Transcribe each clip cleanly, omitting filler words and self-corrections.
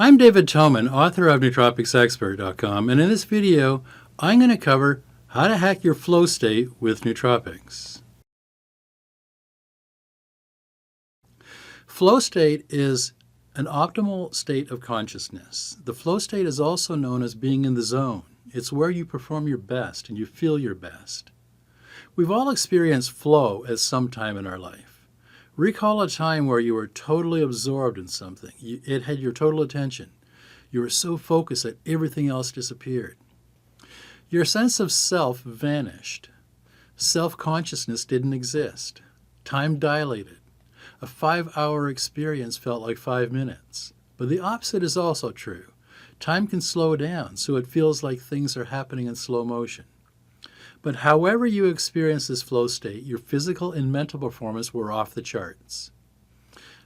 I'm David Toman, author of NootropicsExpert.com, and in this video, I'm going to cover how to hack your flow state with nootropics. Flow state is an optimal state of consciousness. The flow state is also known as being in the zone. It's where you perform your best and you feel your best. We've all experienced flow at some time in our life. Recall a time where you were totally absorbed in something. It had your total attention. You were so focused that everything else disappeared. Your sense of self vanished. Self-consciousness didn't exist. Time dilated. A 5-hour experience felt like 5 minutes. But the opposite is also true. Time can slow down, so it feels like things are happening in slow motion. But however you experience this flow state, your physical and mental performance were off the charts.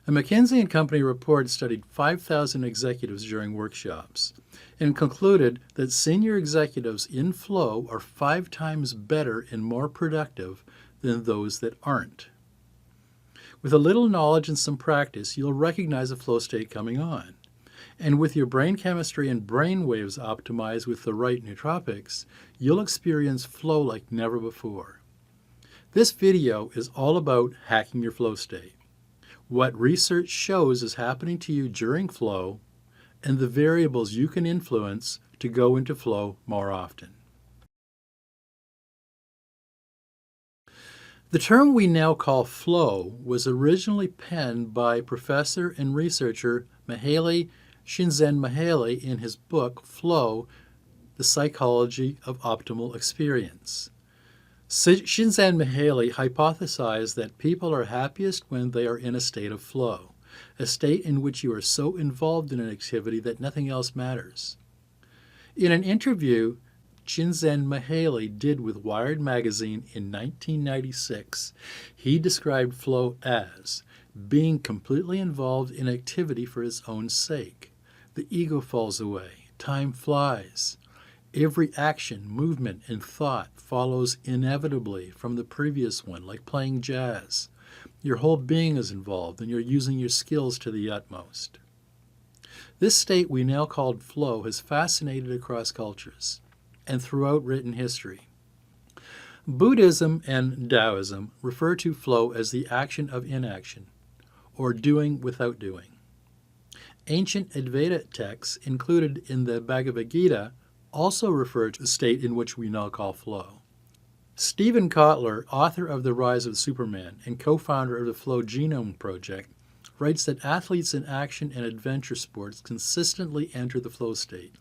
A McKinsey & Company report studied 5,000 executives during workshops and concluded that senior executives in flow are 5 times better and more productive than those that aren't. With a little knowledge and some practice, you'll recognize a flow state coming on. And with your brain chemistry and brain waves optimized with the right nootropics, you'll experience flow like never before. This video is all about hacking your flow state, what research shows is happening to you during flow, and the variables you can influence to go into flow more often. The term we now call flow was originally penned by professor and researcher Csikszentmihalyi in his book, Flow, The Psychology of Optimal Experience. Csikszentmihalyi hypothesized that people are happiest when they are in a state of flow, a state in which you are so involved in an activity that nothing else matters. In an interview Csikszentmihalyi did with Wired magazine in 1996, he described flow as being completely involved in activity for its own sake. The ego falls away. Time flies. Every action, movement, and thought follows inevitably from the previous one, like playing jazz. Your whole being is involved, and you're using your skills to the utmost. This state we now call flow has fascinated across cultures and throughout written history. Buddhism and Taoism refer to flow as the action of inaction, or doing without doing. Ancient Advaita texts included in the Bhagavad Gita also refer to the state in which we now call flow. Stephen Kotler, author of The Rise of Superman and co-founder of the Flow Genome Project, writes that athletes in action and adventure sports consistently enter the flow state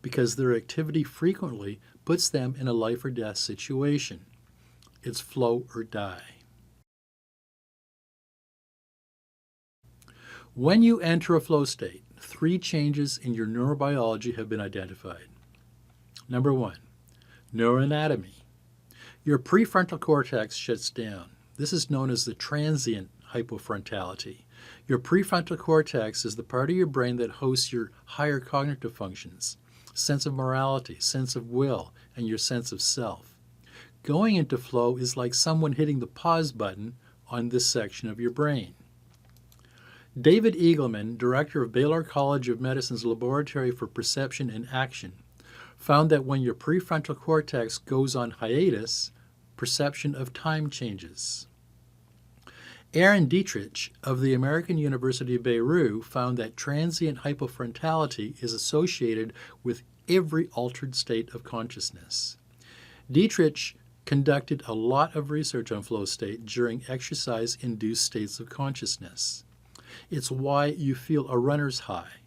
because their activity frequently puts them in a life or death situation. It's flow or die. When you enter a flow state, 3 changes in your neurobiology have been identified. Number 1, neuroanatomy. Your prefrontal cortex shuts down. This is known as the transient hypofrontality. Your prefrontal cortex is the part of your brain that hosts your higher cognitive functions, sense of morality, sense of will, and your sense of self. Going into flow is like someone hitting the pause button on this section of your brain. David Eagleman, director of Baylor College of Medicine's Laboratory for Perception and Action, found that when your prefrontal cortex goes on hiatus, perception of time changes. Aaron Dietrich of the American University of Beirut found that transient hypofrontality is associated with every altered state of consciousness. Dietrich conducted a lot of research on flow state during exercise-induced states of consciousness. It's why you feel a runner's high.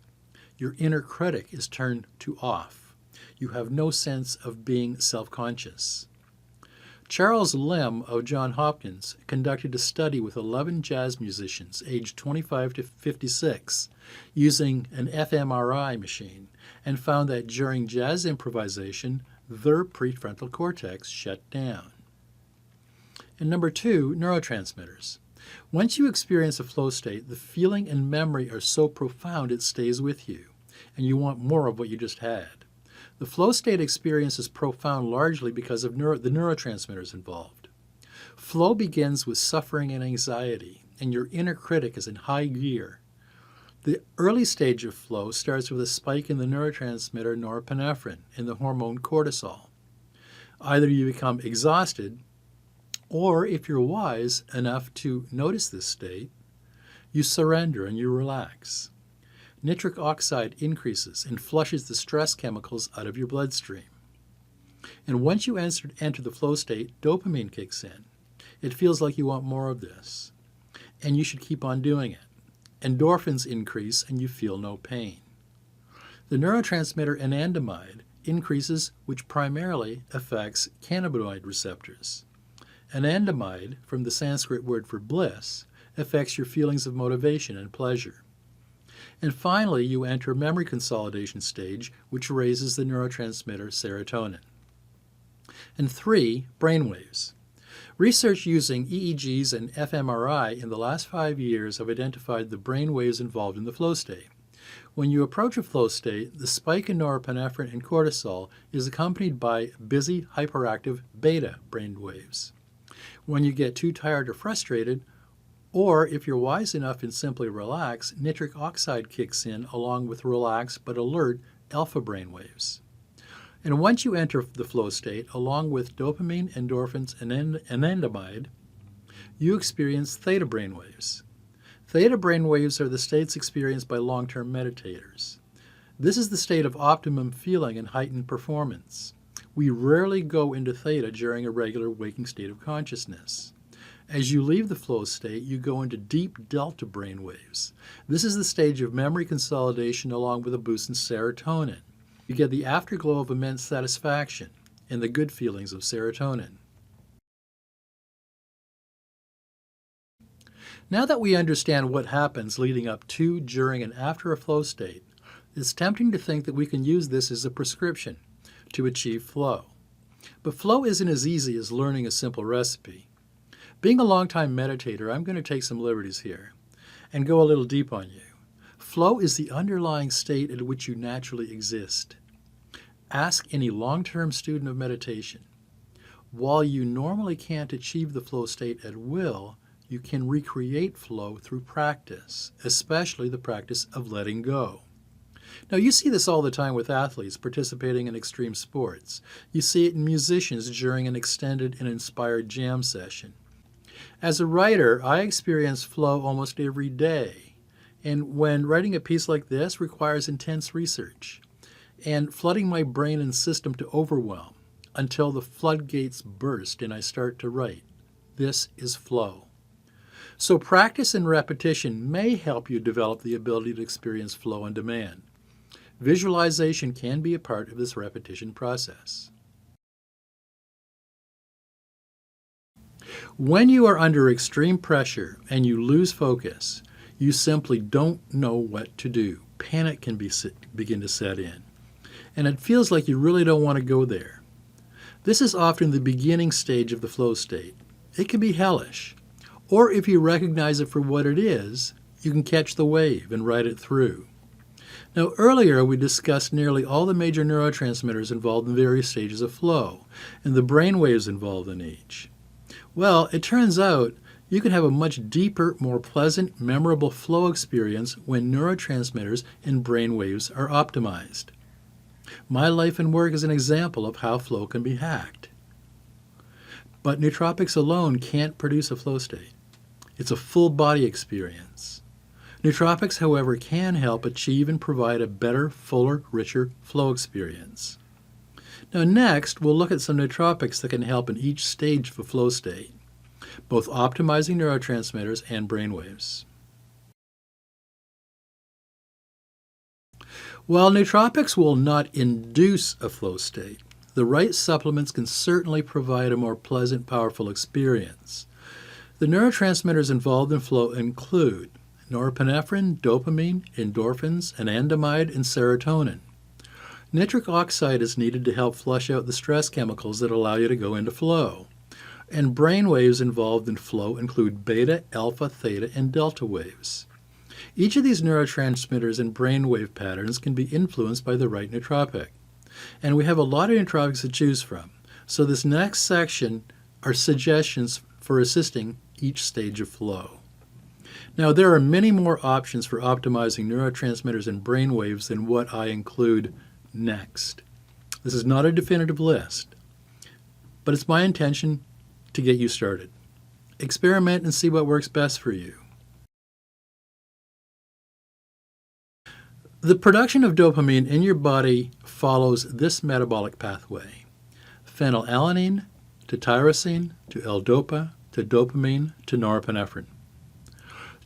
Your inner critic is turned to off. You have no sense of being self-conscious. Charles Lim of Johns Hopkins conducted a study with 11 jazz musicians aged 25 to 56 using an fMRI machine and found that during jazz improvisation, their prefrontal cortex shut down. And number 2, neurotransmitters. Once you experience a flow state, the feeling and memory are so profound it stays with you, and you want more of what you just had. The flow state experience is profound largely because of the neurotransmitters involved. Flow begins with suffering and anxiety, and your inner critic is in high gear. The early stage of flow starts with a spike in the neurotransmitter norepinephrine and the hormone cortisol. Either you become exhausted, or if you're wise enough to notice this state, you surrender and you relax. Nitric oxide increases and flushes the stress chemicals out of your bloodstream. And once you enter the flow state, dopamine kicks in. It feels like you want more of this, and you should keep on doing it. Endorphins increase and you feel no pain. The neurotransmitter anandamide increases, which primarily affects cannabinoid receptors. Anandamide, from the Sanskrit word for bliss, affects your feelings of motivation and pleasure. And finally, you enter memory consolidation stage, which raises the neurotransmitter serotonin. And 3, brainwaves. Research using EEGs and fMRI in the last 5 years have identified the brain waves involved in the flow state. When you approach a flow state, the spike in norepinephrine and cortisol is accompanied by busy, hyperactive beta brain waves. When you get too tired or frustrated, or if you're wise enough and simply relax, nitric oxide kicks in along with relaxed but alert alpha brain waves. And once you enter the flow state, along with dopamine, endorphins, and anandamide, you experience theta brainwaves. Theta brainwaves are the states experienced by long-term meditators. This is the state of optimum feeling and heightened performance. We rarely go into theta during a regular waking state of consciousness. As you leave the flow state, you go into deep delta brainwaves. This is the stage of memory consolidation along with a boost in serotonin. You get the afterglow of immense satisfaction and the good feelings of serotonin. Now that we understand what happens leading up to, during, and after a flow state, it's tempting to think that we can use this as a prescription to achieve flow. But flow isn't as easy as learning a simple recipe. Being a long-time meditator, I'm going to take some liberties here and go a little deep on you. Flow is the underlying state at which you naturally exist. Ask any long-term student of meditation. While you normally can't achieve the flow state at will, you can recreate flow through practice, especially the practice of letting go. Now, you see this all the time with athletes participating in extreme sports. You see it in musicians during an extended and inspired jam session. As a writer, I experience flow almost every day. And when writing a piece like this requires intense research and flooding my brain and system to overwhelm until the floodgates burst and I start to write. This is flow. So practice and repetition may help you develop the ability to experience flow on demand. Visualization can be a part of this repetition process. When you are under extreme pressure and you lose focus, you simply don't know what to do. Panic can begin to set in, and it feels like you really don't want to go there. This is often the beginning stage of the flow state. It can be hellish, or if you recognize it for what it is, you can catch the wave and ride it through. Now, earlier we discussed nearly all the major neurotransmitters involved in various stages of flow, and the brain waves involved in each. Well, it turns out you can have a much deeper, more pleasant, memorable flow experience when neurotransmitters and brain waves are optimized. My life and work is an example of how flow can be hacked. But nootropics alone can't produce a flow state. It's a full body experience. Nootropics, however, can help achieve and provide a better, fuller, richer flow experience. Now next, we'll look at some nootropics that can help in each stage of a flow state, both optimizing neurotransmitters and brainwaves. While nootropics will not induce a flow state, the right supplements can certainly provide a more pleasant, powerful experience. The neurotransmitters involved in flow include norepinephrine, dopamine, endorphins, anandamide, and serotonin. Nitric oxide is needed to help flush out the stress chemicals that allow you to go into flow. And brain waves involved in flow include beta, alpha, theta, and delta waves. Each of these neurotransmitters and brain wave patterns can be influenced by the right nootropic. And we have a lot of nootropics to choose from. So this next section are suggestions for assisting each stage of flow. Now, there are many more options for optimizing neurotransmitters and brain waves than what I include next. This is not a definitive list, but it's my intention to get you started. Experiment and see what works best for you. The production of dopamine in your body follows this metabolic pathway: phenylalanine to tyrosine to L-DOPA to dopamine to norepinephrine.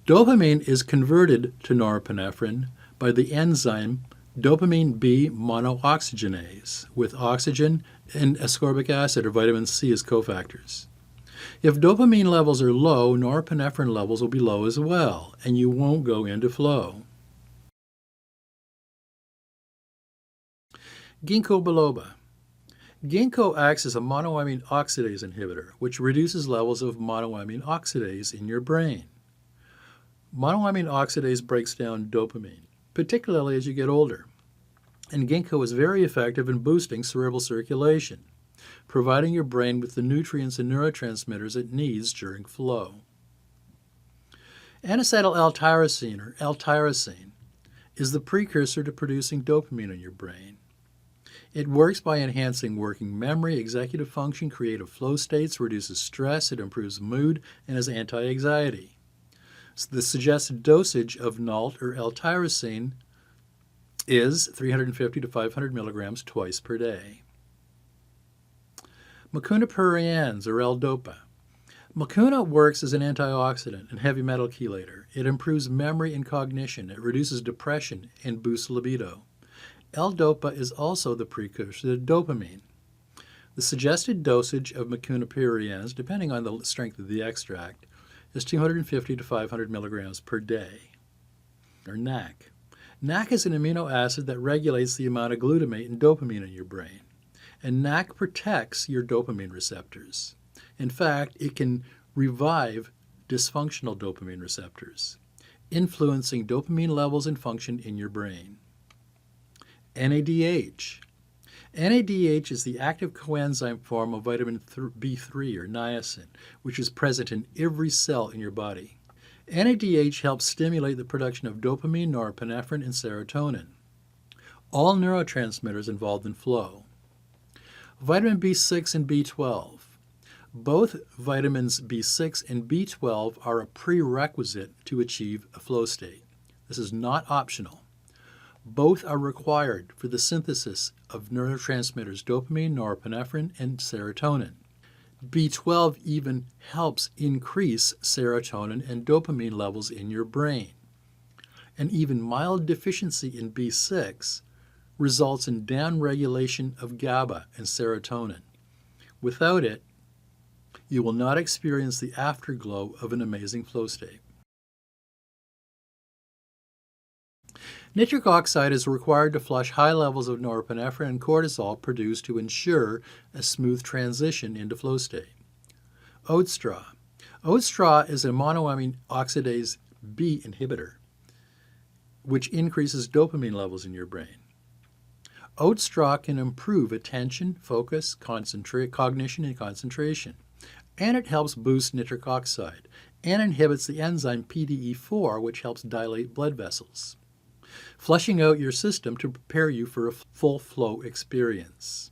Dopamine is converted to norepinephrine by the enzyme dopamine B monooxygenase with oxygen and ascorbic acid or vitamin C as cofactors. If dopamine levels are low, norepinephrine levels will be low as well, and you won't go into flow. Ginkgo Biloba. Ginkgo acts as a monoamine oxidase inhibitor, which reduces levels of monoamine oxidase in your brain. Monoamine oxidase breaks down dopamine, particularly as you get older, and Ginkgo is very effective in boosting cerebral circulation, providing your brain with the nutrients and neurotransmitters it needs during flow. N-Acetyl L-Tyrosine, or L-Tyrosine, is the precursor to producing dopamine in your brain. It works by enhancing working memory, executive function, creative flow states, reduces stress, it improves mood, and is anti-anxiety. So the suggested dosage of NALT or L-Tyrosine is 350 to 500 milligrams twice per day. Mucuna Pruriens, or L-DOPA. Mucuna works as an antioxidant and heavy metal chelator. It improves memory and cognition. It reduces depression and boosts libido. L-DOPA is also the precursor to dopamine. The suggested dosage of Mucuna Pruriens, depending on the strength of the extract, is 250 to 500 milligrams per day, or NAC. NAC is an amino acid that regulates the amount of glutamate and dopamine in your brain, and NAC protects your dopamine receptors. In fact, it can revive dysfunctional dopamine receptors, influencing dopamine levels and function in your brain. NADH. NADH is the active coenzyme form of vitamin B3 or niacin, which is present in every cell in your body. NADH helps stimulate the production of dopamine, norepinephrine, and serotonin, all neurotransmitters involved in flow. Vitamin B6 and B12. Both vitamins B6 and B12 are a prerequisite to achieve a flow state. This is not optional. Both are required for the synthesis of neurotransmitters dopamine, norepinephrine, and serotonin. B12 even helps increase serotonin and dopamine levels in your brain. And even mild deficiency in B6 results in downregulation of GABA and serotonin. Without it, you will not experience the afterglow of an amazing flow state. Nitric oxide is required to flush high levels of norepinephrine and cortisol produced to ensure a smooth transition into flow state. Oat Straw. Oat Straw is a monoamine oxidase B inhibitor, which increases dopamine levels in your brain. Oat Straw can improve attention, focus, cognition, and concentration. And it helps boost nitric oxide and inhibits the enzyme PDE4, which helps dilate blood vessels, flushing out your system to prepare you for a full flow experience.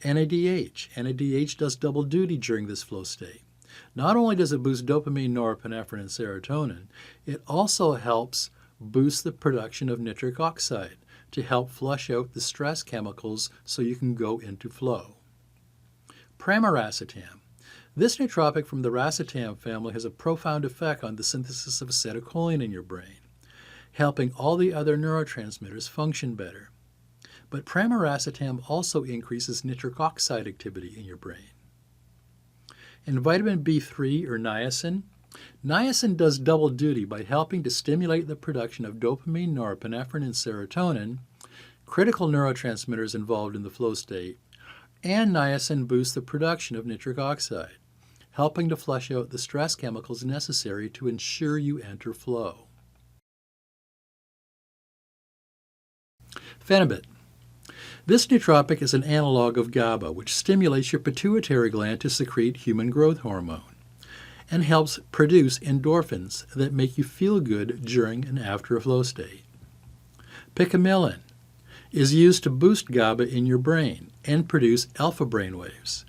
NADH. NADH does double duty during this flow state. Not only does it boost dopamine, norepinephrine, and serotonin, it also helps boost the production of nitric oxide to help flush out the stress chemicals so you can go into flow. Pramiracetam. This nootropic from the racetam family has a profound effect on the synthesis of acetylcholine in your brain, helping all the other neurotransmitters function better. But pramiracetam also increases nitric oxide activity in your brain. And vitamin B3 or niacin. Niacin does double duty by helping to stimulate the production of dopamine, norepinephrine, and serotonin, critical neurotransmitters involved in the flow state, and niacin boosts the production of nitric oxide, helping to flush out the stress chemicals necessary to ensure you enter flow. Phenibut. This nootropic is an analog of GABA, which stimulates your pituitary gland to secrete human growth hormone. and helps produce endorphins that make you feel good during and after a flow state. Picamilon is used to boost GABA in your brain and produce alpha brainwaves.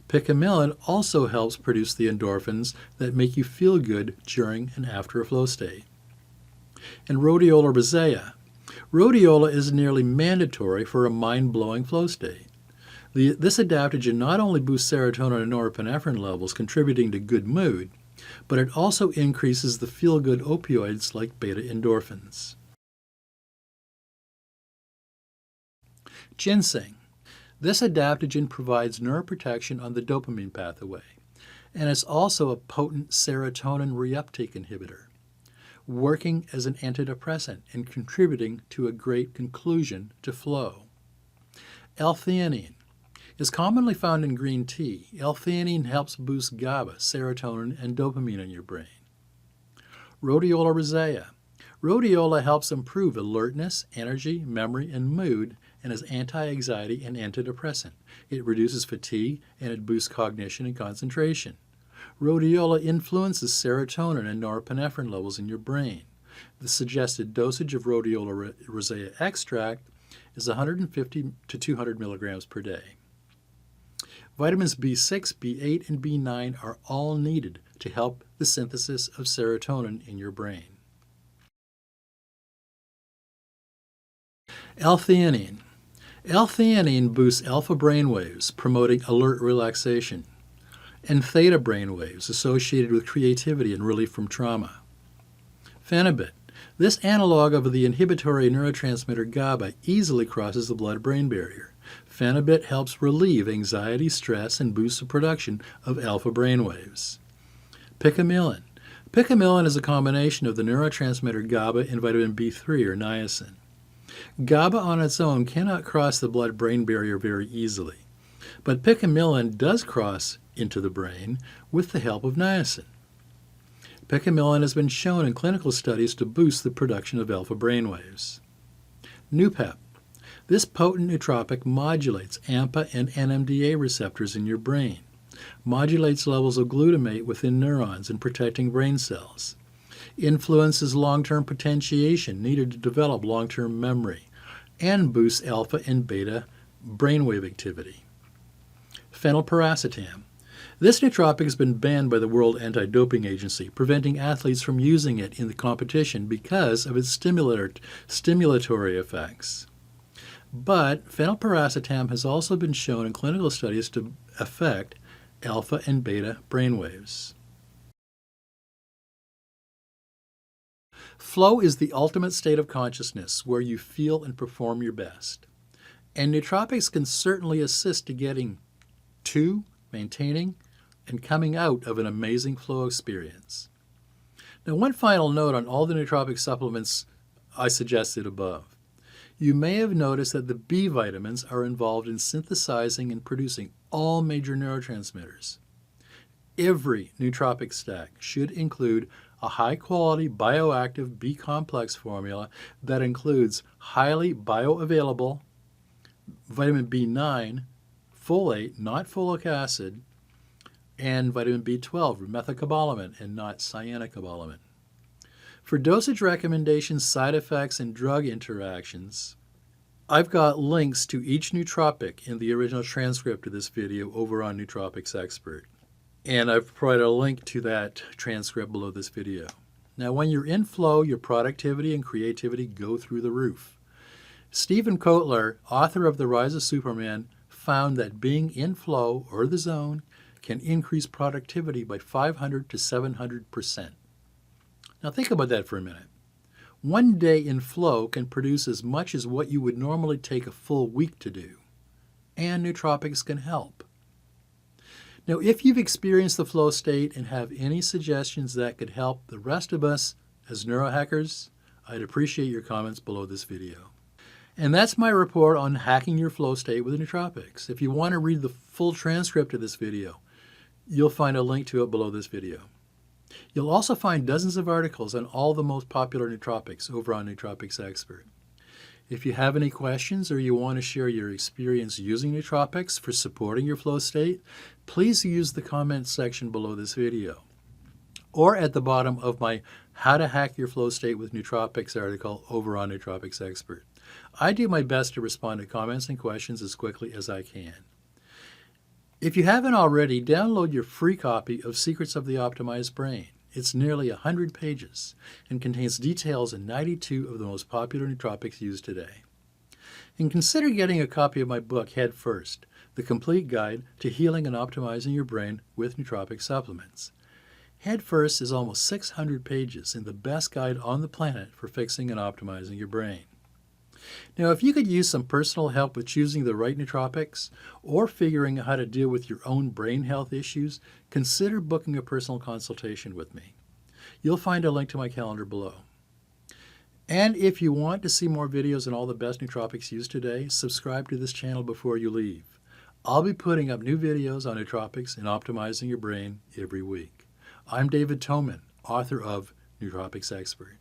Picamilon also helps produce the endorphins that make you feel good during and after a flow state. And Rhodiola Rosea. Rhodiola is nearly mandatory for a mind-blowing flow state. This adaptogen not only boosts serotonin and norepinephrine levels, contributing to good mood, but it also increases the feel-good opioids like beta endorphins. Ginseng. This adaptogen provides neuroprotection on the dopamine pathway, and it's also a potent serotonin reuptake inhibitor, working as an antidepressant and contributing to a great conclusion to flow. L-Theanine is commonly found in green tea. L-Theanine helps boost GABA, serotonin, and dopamine in your brain. Rhodiola Rosea. Rhodiola helps improve alertness, energy, memory, and mood, and is anti-anxiety and antidepressant. It reduces fatigue and it boosts cognition and concentration. Rhodiola influences serotonin and norepinephrine levels in your brain. The suggested dosage of Rhodiola Rosea extract is 150 to 200 milligrams per day. Vitamins B6, B8, and B9 are all needed to help the synthesis of serotonin in your brain. L-Theanine. L-Theanine boosts alpha brainwaves, promoting alert relaxation, and theta brainwaves associated with creativity and relief from trauma. Phenibut. This analog of the inhibitory neurotransmitter GABA easily crosses the blood-brain barrier. Phenibut helps relieve anxiety, stress, and boosts the production of alpha brainwaves. Picamilon. Picamilon is a combination of the neurotransmitter GABA and vitamin B3 or niacin. GABA on its own cannot cross the blood-brain barrier very easily, but Picamilon does cross into the brain with the help of niacin. Picamilon has been shown in clinical studies to boost the production of alpha brainwaves. Noopept. This potent nootropic modulates AMPA and NMDA receptors in your brain, modulates levels of glutamate within neurons and protecting brain cells, influences long-term potentiation needed to develop long-term memory, and boosts alpha and beta brainwave activity. Phenylpiracetam. This nootropic has been banned by the World Anti-Doping Agency, preventing athletes from using it in the competition because of its stimulatory effects. But phenylpiracetam has also been shown in clinical studies to affect alpha and beta brainwaves. Flow is the ultimate state of consciousness where you feel and perform your best. And nootropics can certainly assist to getting to, maintaining, and coming out of an amazing flow experience. Now, one final note on all the nootropic supplements I suggested above. You may have noticed that the B vitamins are involved in synthesizing and producing all major neurotransmitters. Every nootropic stack should include a high-quality bioactive B-complex formula that includes highly bioavailable vitamin B9, folate, not folic acid, and vitamin B12, methylcobalamin, and not cyanocobalamin. For dosage recommendations, side effects, and drug interactions, I've got links to each nootropic in the original transcript of this video over on Nootropics Expert. And I've provided a link to that transcript below this video. Now, when you're in flow, your productivity and creativity go through the roof. Stephen Kotler, author of The Rise of Superman, found that being in flow or the zone can increase productivity by 500 to 700%. Now think about that for a minute. One day in flow can produce as much as what you would normally take a full week to do. And nootropics can help. Now, if you've experienced the flow state and have any suggestions that could help the rest of us as neurohackers, I'd appreciate your comments below this video. And that's my report on hacking your flow state with nootropics. If you want to read the full transcript of this video, you'll find a link to it below this video. You'll also find dozens of articles on all the most popular nootropics over on Nootropics Expert. If you have any questions or you want to share your experience using nootropics for supporting your flow state, please use the comments section below this video. or at the bottom of my How to Hack Your Flow State with Nootropics article over on Nootropics Expert. I do my best to respond to comments and questions as quickly as I can. If you haven't already, download your free copy of Secrets of the Optimized Brain. It's nearly 100 pages and contains details in 92 of the most popular nootropics used today. And consider getting a copy of my book, Head First, The Complete Guide to Healing and Optimizing Your Brain with Nootropic Supplements. Head First is almost 600 pages and the best guide on the planet for fixing and optimizing your brain. Now, if you could use some personal help with choosing the right nootropics or figuring out how to deal with your own brain health issues, consider booking a personal consultation with me. You'll find a link to my calendar below. And if you want to see more videos on all the best nootropics used today, subscribe to this channel before you leave. I'll be putting up new videos on nootropics and optimizing your brain every week. I'm David Toman, author of Nootropics Expert.